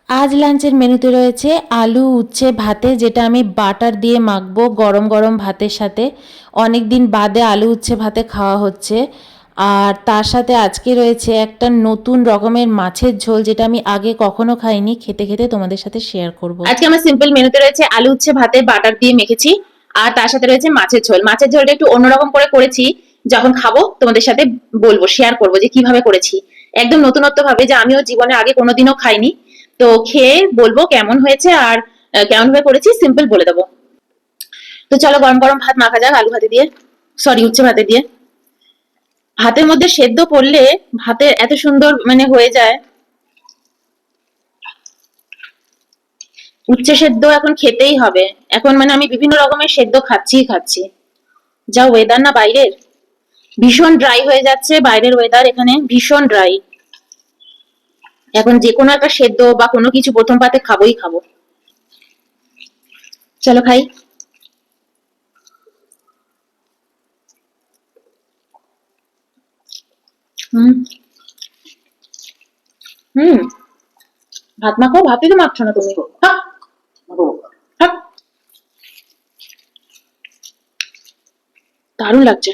আজ লাঞ্চের মেনুতে রয়েছে আলু উচ্ছে ভাতে, যেটা আমি বাটার দিয়ে মাখবো গরম গরম ভাতের সাথে। অনেক দিন বাদে আলু উচ্ছে ভাতে খাওয়া হচ্ছে। আর তার সাথে আজকে রয়েছে একটা নতুন রকমের মাছের ঝোল, যেটা আমি আগে কখনো খাইনি। খেতে খেতে তোমাদের সাথে শেয়ার করব। আজকে আমার সিম্পল মেনুতে রয়েছে আলু উচ্ছে ভাতে বাটার দিয়ে মেখেছি, আর তার সাথে রয়েছে মাছের ঝোল। মাছের ঝোলটা একটু অন্যরকম করে করেছি, যখন খাবো তোমাদের সাথে বলবো, শেয়ার করবো যে কিভাবে করেছি। একদম নতুনত্ব ভাবে, যে আমিও জীবনে আগে কোনোদিনও খাইনি। তো খেয়ে বলবো কেমন হয়েছে আর কেমন ভাবে করেছি সিম্পল বলে দেবো। তো চলো গরম গরম ভাত মাখা যাক আলু ভাতে দিয়ে, সরি উচ্ছে ভাতে দিয়ে। ভাতের মধ্যে সেদ্ধ করলে ভাতে এত সুন্দর মানে হয়ে যায়। উচ্ছে সেদ্ধ এখন খেতেই হবে। এখন মানে আমি বিভিন্ন রকমের সেদ্ধ খাচ্ছি। যা ওয়েদার না বাইরের, ভীষণ ড্রাই হয়ে যাচ্ছে বাইরের ওয়েদার, এখানে ভীষণ ড্রাই। এখন যে কোনো একটা সেদ্ধ বা কোনো কিছু প্রথম পাতে খাবো। চলো খাই। হুম হুম। ভাত মাখো, ভাতই তো মাখছো না তুমি। থাক থাক। দারুণ লাগছে।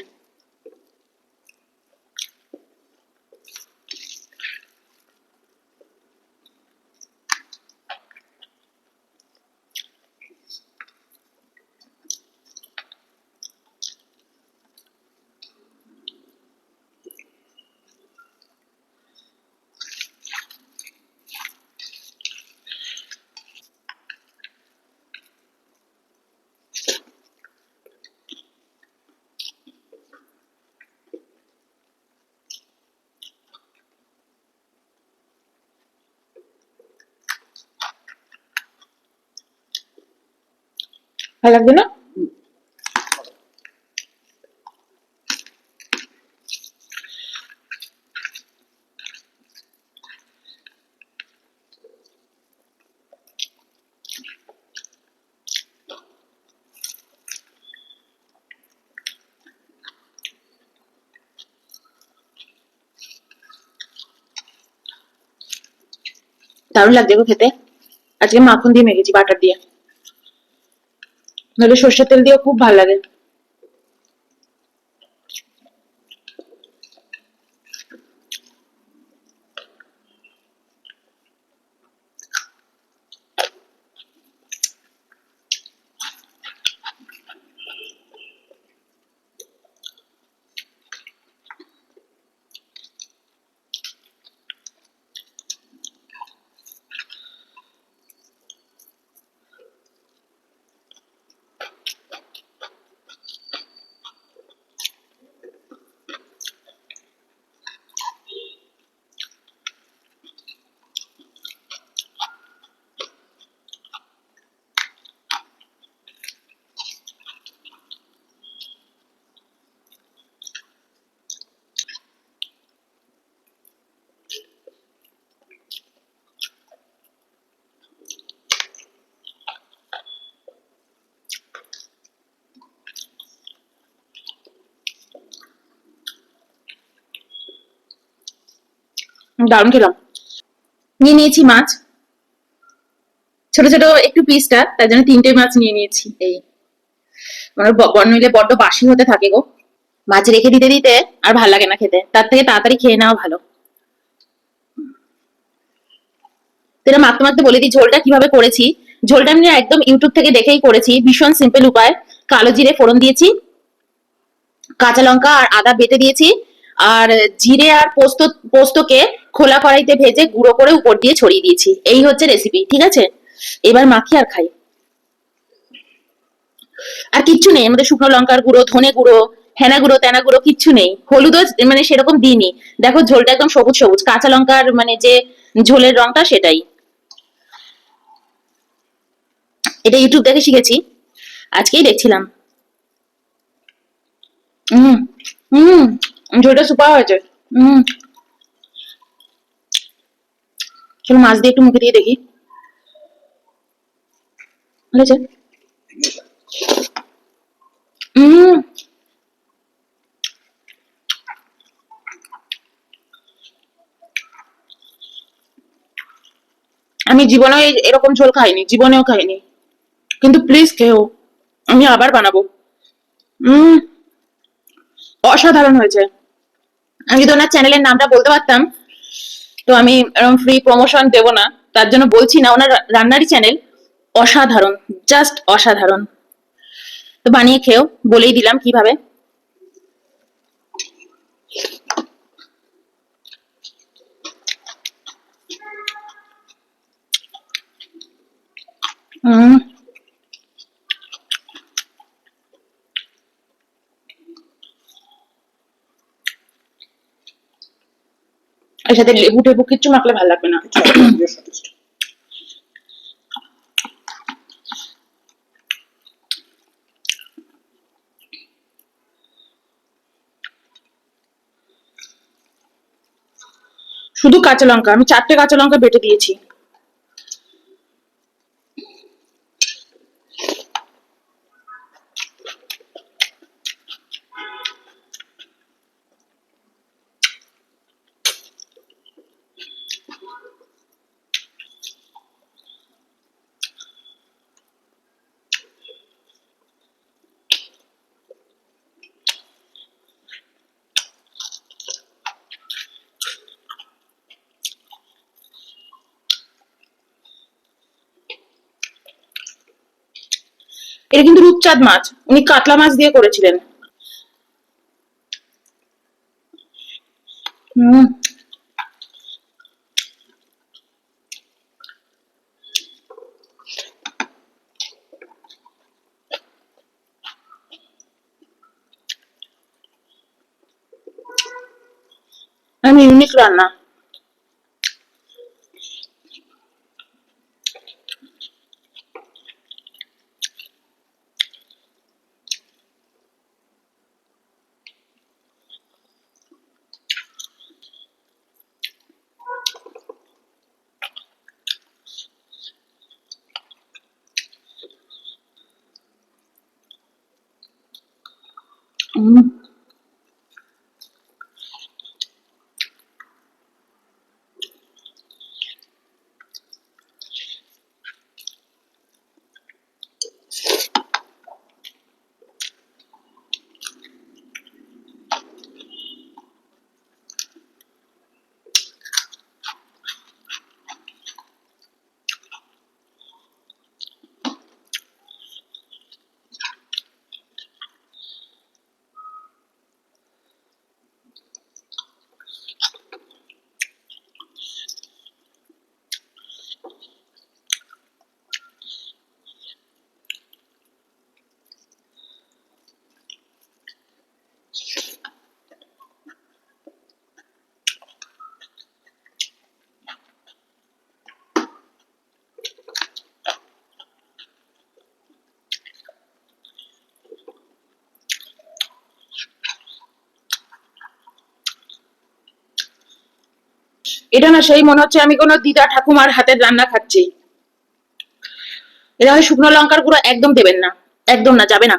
ভালো লাগবে না? দারুণ লাগছে গো খেতে। আজকে মাখন দিয়ে মেখেছি, বাটার দিয়ে। নাহলে সর্ষের তেল দিয়েও খুব ভালো লাগে। দারুণ খেলাম। নিয়ে নিয়েছি মাছ, ছোট ছোট একটু পিসটা, তার জন্য 3টে মাছ নিয়ে নিয়েছি। এই মানে নইলে বড্ড বাসি হতে থাকে গো। মাছ রেখে দিতে দিতে আর ভাল লাগে না খেতে, তার থেকে তাড়াতাড়ি খেয়ে নেওয়া ভালো। এটা মাখতে মাখতে বলে দিই ঝোলটা কিভাবে করেছি। ঝোলটা আমি একদম ইউটিউব থেকে দেখেই করেছি, ভীষণ সিম্পল উপায়। কালো জিরে ফোড়ন দিয়েছি, কাঁচা লঙ্কা আর আদা বেটে দিয়েছি, আর জিরে আর পোস্তকে খোলা কড়াইতে ভেজে গুঁড়ো করে উপর দিয়ে ছড়িয়ে দিয়েছি। এই হচ্ছে রেসিপি, ঠিক আছে? এবার মাখি আর খাই। আর কিচ্ছু নেই আমাদের, শুকনো লঙ্কার গুঁড়ো, ধনে গুঁড়ো, হেনা গুঁড়ো, তেনা গুঁড়ো কিচ্ছু নেই। হলুদও মানে সেরকম দিইনি। দেখো ঝোলটা একদম সবুজ সবুজ, কাঁচা লঙ্কার মানে যে ঝোলের রংটা সেটাই। এটা ইউটিউব দেখে শিখেছি, আজকেই দেখছিলাম। হুম হুম। ঝোলটা সুপার হয়েছে। হুম। চলো মাছ দিয়ে একটু মুখে দিয়ে দেখি। হয়েছে। হুম। আমি জীবনে এরকম ঝোল খাইনি, জীবনেও খাইনি, কিন্তু প্লিজ খেও, আমি আবার বানাবো। উম অসাধারণ হয়েছে। আমি যদি ওনার চ্যানেলের নামটা বলতে পারতাম, তো আমি এরকম ফ্রি প্রমোশন দেবো না, তার জন্য বলছি না। ওনার রান্নারই চ্যানেল, অসাধারণ, জাস্ট অসাধারণ। তো বানিয়ে খেও, বলেই দিলাম কিভাবে। হুম, এর সাথে লেবু টেবু কিচ্ছু মাখলে ভালো লাগবে না। শুধু কাঁচা লঙ্কা, আমি 4টে কাঁচা লঙ্কা বেটে দিয়েছি। এটা কিন্তু রূপচাঁদ মাছ, উনি কাতলা মাছ দিয়ে করেছিলেন। হুম, আমি ইউনিক রান্না। হুম, এটা না সেই মনে হচ্ছে আমি কোনো দিদা ঠাকুমার হাতের রান্না খাচ্ছি। এটা হয় শুকনো লঙ্কার গুঁড়ো একদম দেবেন না, একদম না, যাবে না।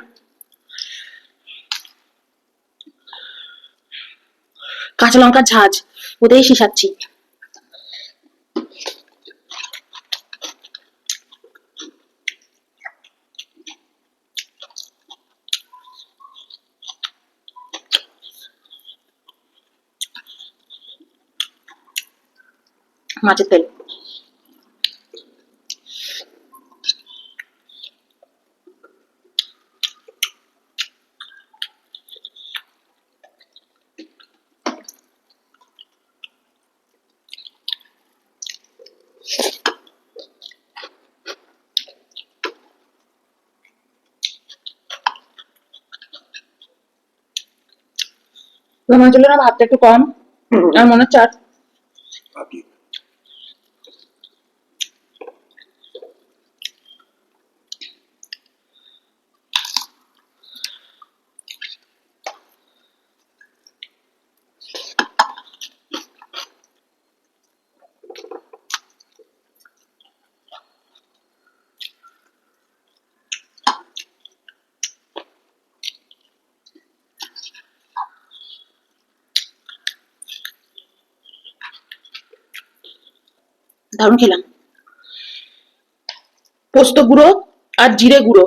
কাঁচা লঙ্কার ঝাঁজ, ওতেই শিশাচ্ছি। মাছের তেল। আমার ছিল না ভাতটা একটু কম, আর মনে হচ্ছে দারুণ খেলাম। পোস্ত গুঁড়ো আর জিরে গুঁড়ো।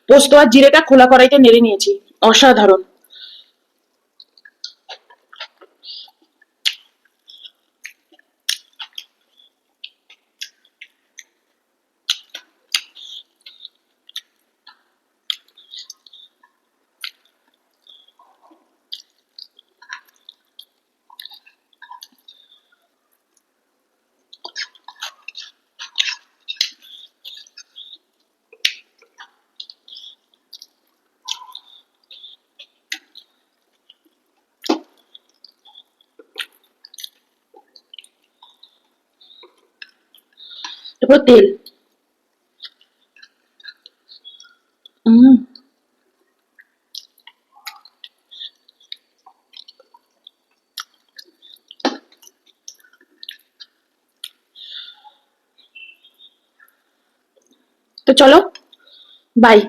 পোস্ত আর জিরেটা খোলা কড়াইতে নেড়ে নিয়েছি, অসাধারণ। এরপর তেল। হুম, তো চলো, বাই।